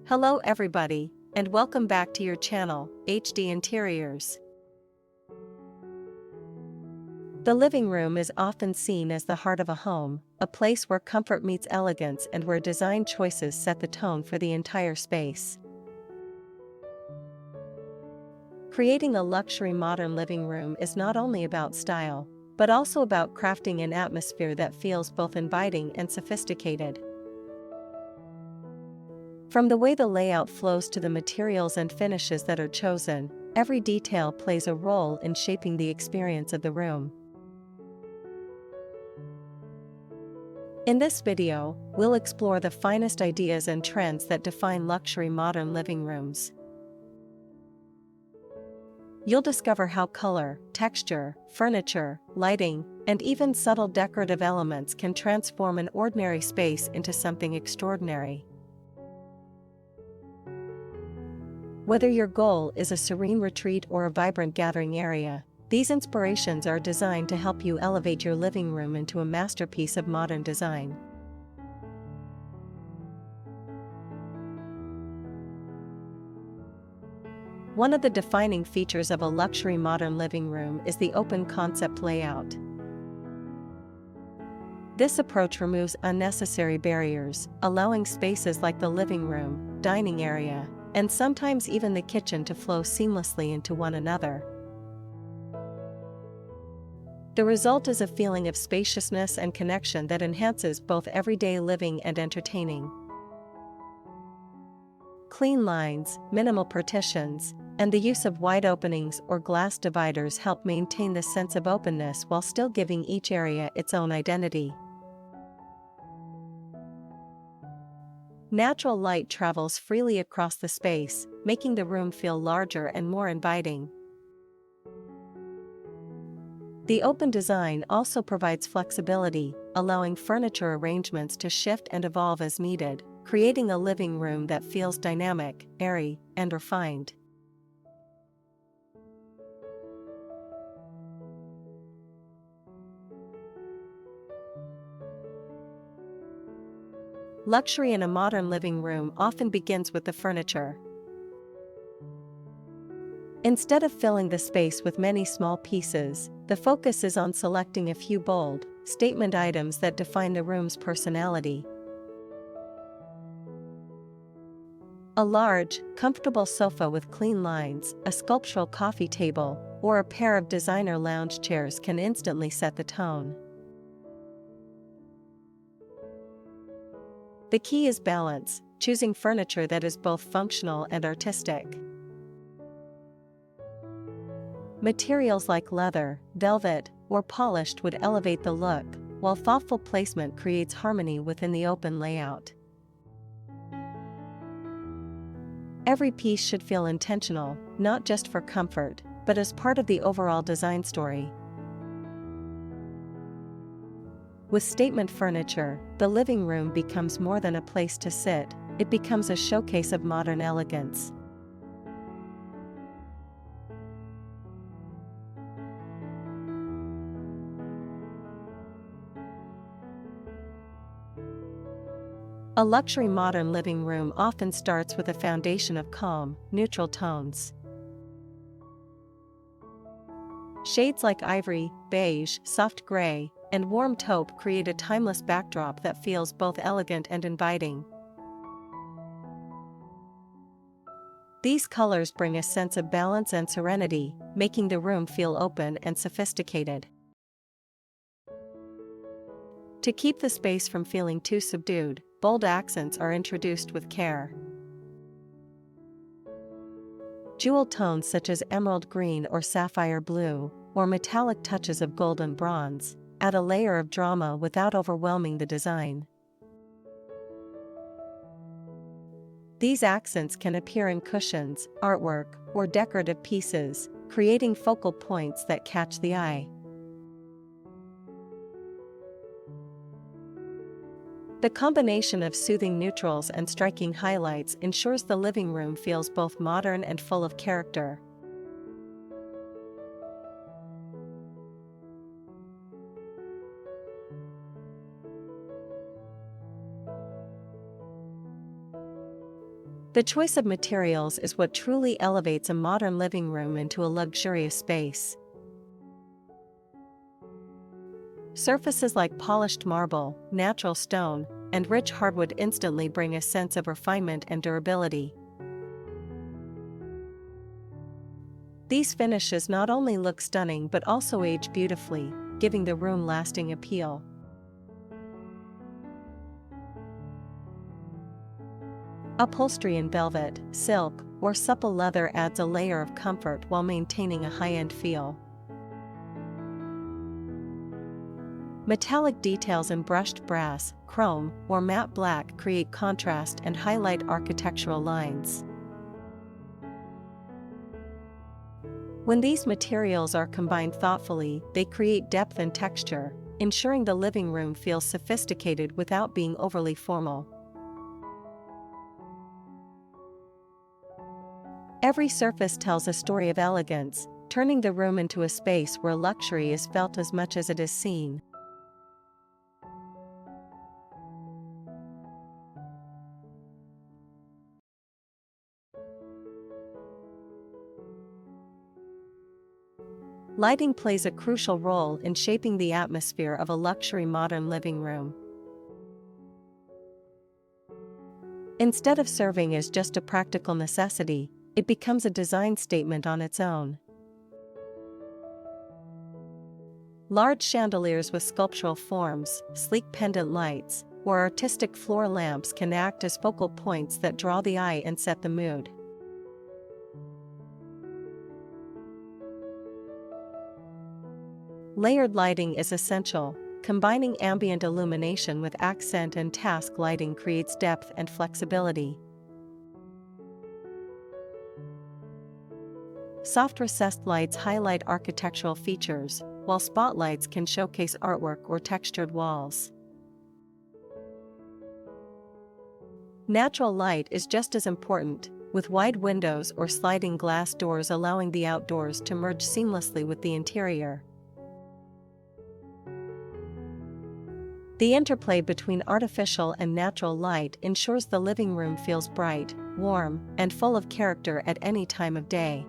Hello everybody, and welcome back to your channel, HD Interiors. The living room is often seen as the heart of a home, a place where comfort meets elegance and where design choices set the tone for the entire space. Creating a luxury modern living room is not only about style, but also about crafting an atmosphere that feels both inviting and sophisticated. From the way the layout flows to the materials and finishes that are chosen, every detail plays a role in shaping the experience of the room. In this video, we'll explore the finest ideas and trends that define luxury modern living rooms. You'll discover how color, texture, furniture, lighting, and even subtle decorative elements can transform an ordinary space into something extraordinary. Whether your goal is a serene retreat or a vibrant gathering area, these inspirations are designed to help you elevate your living room into a masterpiece of modern design. One of the defining features of a luxury modern living room is the open concept layout. This approach removes unnecessary barriers, allowing spaces like the living room, dining area, and sometimes even the kitchen to flow seamlessly into one another. The result is a feeling of spaciousness and connection that enhances both everyday living and entertaining. Clean lines, minimal partitions, and the use of wide openings or glass dividers help maintain the sense of openness while still giving each area its own identity. Natural light travels freely across the space, making the room feel larger and more inviting. The open design also provides flexibility, allowing furniture arrangements to shift and evolve as needed, creating a living room that feels dynamic, airy, and refined. Luxury in a modern living room often begins with the furniture. Instead of filling the space with many small pieces, the focus is on selecting a few bold, statement items that define the room's personality. A large, comfortable sofa with clean lines, a sculptural coffee table, or a pair of designer lounge chairs can instantly set the tone. The key is balance, choosing furniture that is both functional and artistic. Materials like leather, velvet, or polished would elevate the look, while thoughtful placement creates harmony within the open layout. Every piece should feel intentional, not just for comfort, but as part of the overall design story. With statement furniture, the living room becomes more than a place to sit, it becomes a showcase of modern elegance. A luxury modern living room often starts with a foundation of calm, neutral tones. Shades like ivory, beige, soft gray, and warm taupe create a timeless backdrop that feels both elegant and inviting. These colors bring a sense of balance and serenity, making the room feel open and sophisticated. To keep the space from feeling too subdued, bold accents are introduced with care. Jewel tones such as emerald green or sapphire blue, or metallic touches of gold and bronze, add a layer of drama without overwhelming the design. These accents can appear in cushions, artwork, or decorative pieces, creating focal points that catch the eye. The combination of soothing neutrals and striking highlights ensures the living room feels both modern and full of character. The choice of materials is what truly elevates a modern living room into a luxurious space. Surfaces like polished marble, natural stone, and rich hardwood instantly bring a sense of refinement and durability. These finishes not only look stunning but also age beautifully, giving the room lasting appeal. Upholstery in velvet, silk, or supple leather adds a layer of comfort while maintaining a high-end feel. Metallic details in brushed brass, chrome, or matte black create contrast and highlight architectural lines. When these materials are combined thoughtfully, they create depth and texture, ensuring the living room feels sophisticated without being overly formal. Every surface tells a story of elegance, turning the room into a space where luxury is felt as much as it is seen. Lighting plays a crucial role in shaping the atmosphere of a luxury modern living room. Instead of serving as just a practical necessity, it becomes a design statement on its own. Large chandeliers with sculptural forms, sleek pendant lights, or artistic floor lamps can act as focal points that draw the eye and set the mood. Layered lighting is essential. Combining ambient illumination with accent and task lighting creates depth and flexibility. Soft recessed lights highlight architectural features, while spotlights can showcase artwork or textured walls. Natural light is just as important, with wide windows or sliding glass doors allowing the outdoors to merge seamlessly with the interior. The interplay between artificial and natural light ensures the living room feels bright, warm, and full of character at any time of day.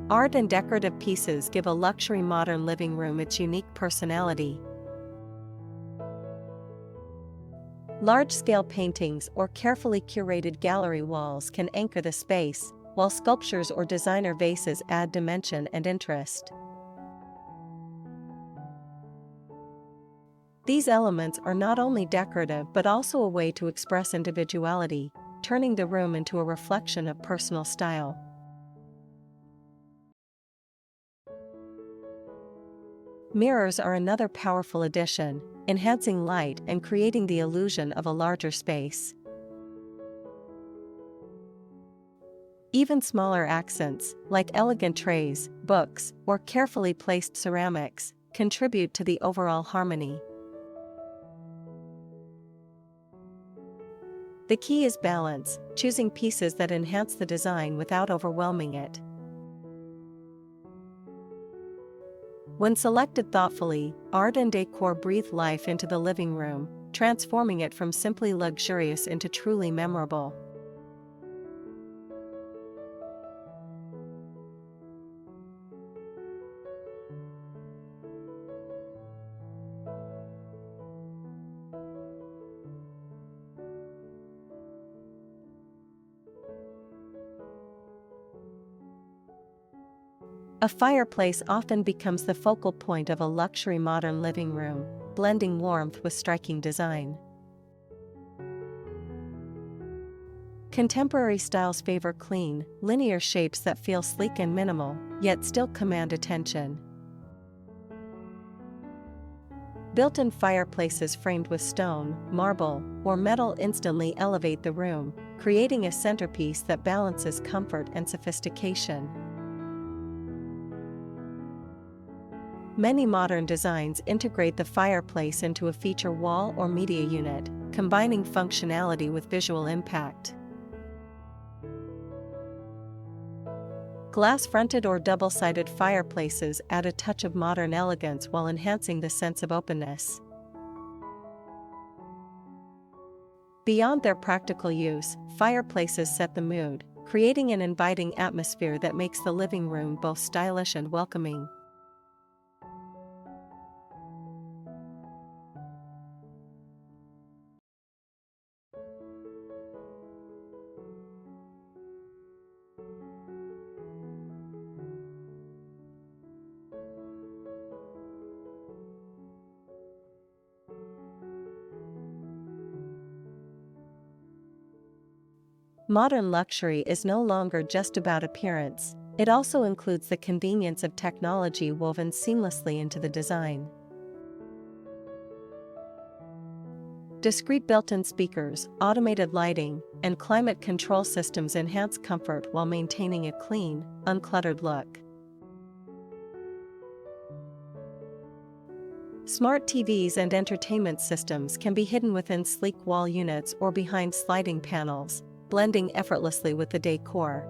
Art and decorative pieces give a luxury modern living room its unique personality. Large-scale paintings or carefully curated gallery walls can anchor the space, while sculptures or designer vases add dimension and interest. These elements are not only decorative but also a way to express individuality, turning the room into a reflection of personal style. Mirrors are another powerful addition, enhancing light and creating the illusion of a larger space. Even smaller accents, like elegant trays, books, or carefully placed ceramics, contribute to the overall harmony. The key is balance, choosing pieces that enhance the design without overwhelming it. When selected thoughtfully, art and decor breathe life into the living room, transforming it from simply luxurious into truly memorable. A fireplace often becomes the focal point of a luxury modern living room, blending warmth with striking design. Contemporary styles favor clean, linear shapes that feel sleek and minimal, yet still command attention. Built-in fireplaces framed with stone, marble, or metal instantly elevate the room, creating a centerpiece that balances comfort and sophistication. Many modern designs integrate the fireplace into a feature wall or media unit, combining functionality with visual impact. Glass-fronted or double-sided fireplaces add a touch of modern elegance while enhancing the sense of openness. Beyond their practical use, fireplaces set the mood, creating an inviting atmosphere that makes the living room both stylish and welcoming. Modern luxury is no longer just about appearance, it also includes the convenience of technology woven seamlessly into the design. Discrete built-in speakers, automated lighting, and climate control systems enhance comfort while maintaining a clean, uncluttered look. Smart TVs and entertainment systems can be hidden within sleek wall units or behind sliding panels, blending effortlessly with the decor.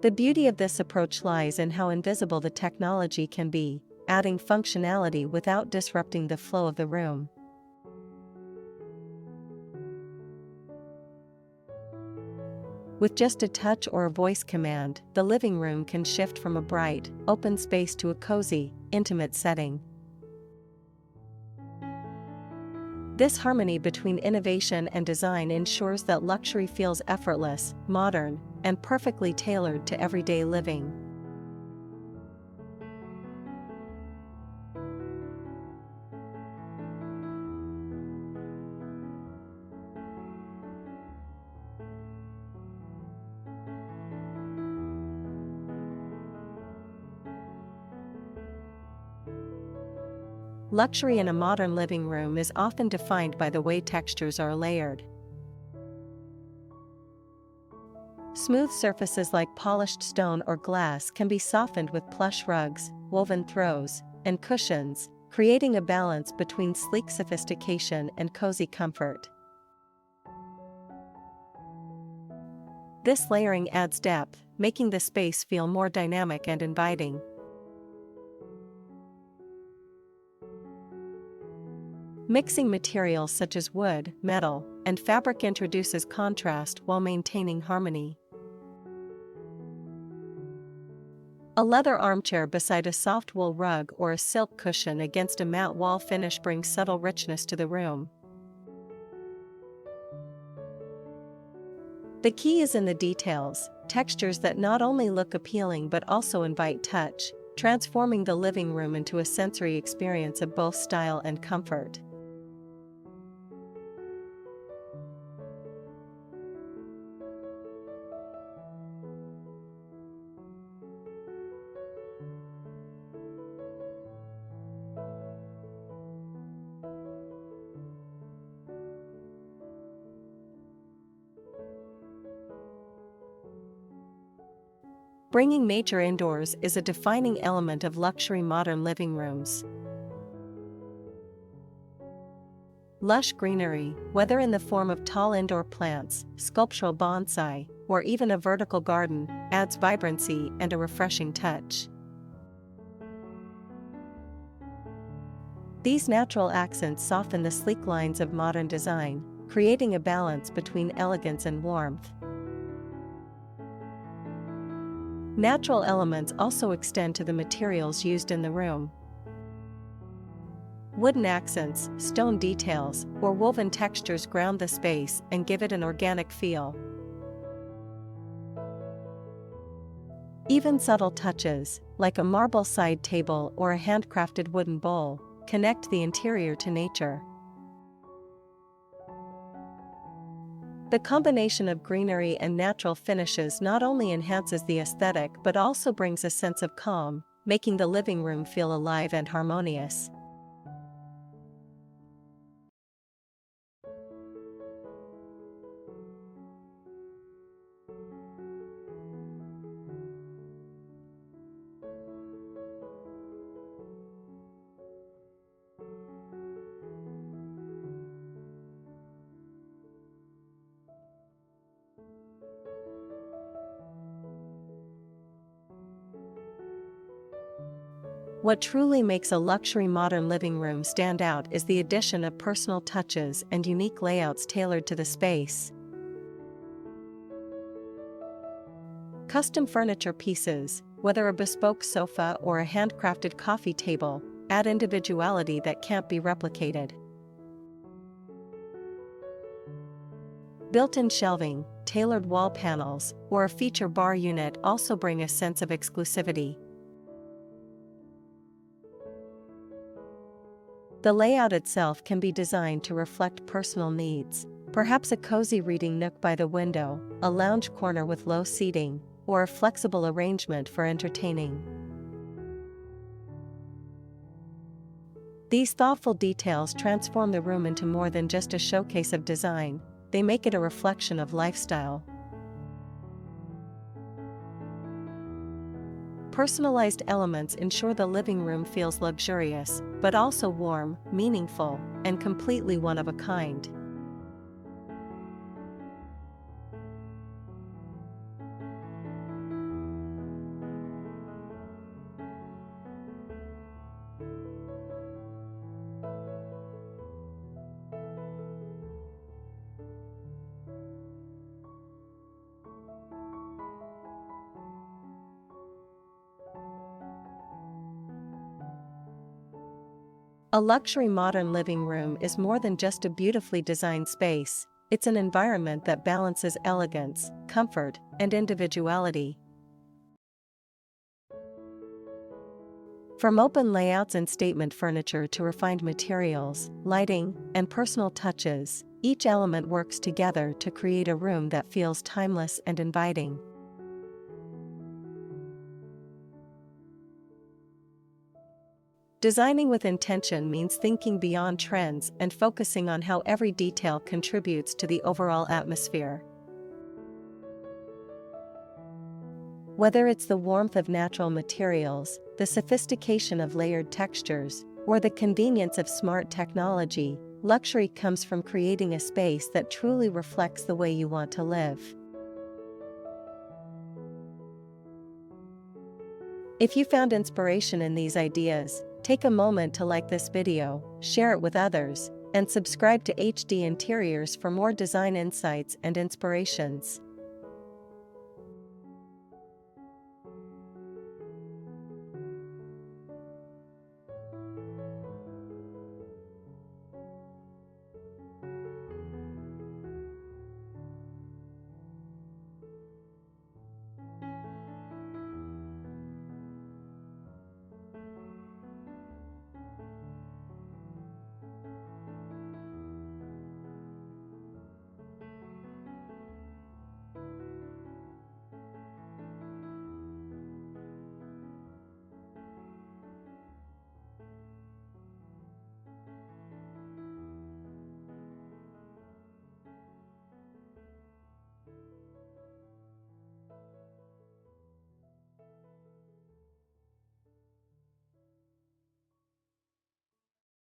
The beauty of this approach lies in how invisible the technology can be, adding functionality without disrupting the flow of the room. With just a touch or a voice command, the living room can shift from a bright, open space to a cozy, intimate setting. This harmony between innovation and design ensures that luxury feels effortless, modern, and perfectly tailored to everyday living. Luxury in a modern living room is often defined by the way textures are layered. Smooth surfaces like polished stone or glass can be softened with plush rugs, woven throws, and cushions, creating a balance between sleek sophistication and cozy comfort. This layering adds depth, making the space feel more dynamic and inviting. Mixing materials such as wood, metal, and fabric introduces contrast while maintaining harmony. A leather armchair beside a soft wool rug or a silk cushion against a matte wall finish brings subtle richness to the room. The key is in the details, textures that not only look appealing but also invite touch, transforming the living room into a sensory experience of both style and comfort. Bringing nature indoors is a defining element of luxury modern living rooms. Lush greenery, whether in the form of tall indoor plants, sculptural bonsai, or even a vertical garden, adds vibrancy and a refreshing touch. These natural accents soften the sleek lines of modern design, creating a balance between elegance and warmth. Natural elements also extend to the materials used in the room. Wooden accents, stone details, or woven textures ground the space and give it an organic feel. Even subtle touches, like a marble side table or a handcrafted wooden bowl, connect the interior to nature. The combination of greenery and natural finishes not only enhances the aesthetic but also brings a sense of calm, making the living room feel alive and harmonious. What truly makes a luxury modern living room stand out is the addition of personal touches and unique layouts tailored to the space. Custom furniture pieces, whether a bespoke sofa or a handcrafted coffee table, add individuality that can't be replicated. Built-in shelving, tailored wall panels, or a feature bar unit also bring a sense of exclusivity. The layout itself can be designed to reflect personal needs, perhaps a cozy reading nook by the window, a lounge corner with low seating, or a flexible arrangement for entertaining. These thoughtful details transform the room into more than just a showcase of design, they make it a reflection of lifestyle. Personalized elements ensure the living room feels luxurious, but also warm, meaningful, and completely one of a kind. A luxury modern living room is more than just a beautifully designed space, it's an environment that balances elegance, comfort, and individuality. From open layouts and statement furniture to refined materials, lighting, and personal touches, each element works together to create a room that feels timeless and inviting. Designing with intention means thinking beyond trends and focusing on how every detail contributes to the overall atmosphere. Whether it's the warmth of natural materials, the sophistication of layered textures, or the convenience of smart technology, luxury comes from creating a space that truly reflects the way you want to live. If you found inspiration in these ideas, take a moment to like this video, share it with others, and subscribe to HD Interiors for more design insights and inspirations.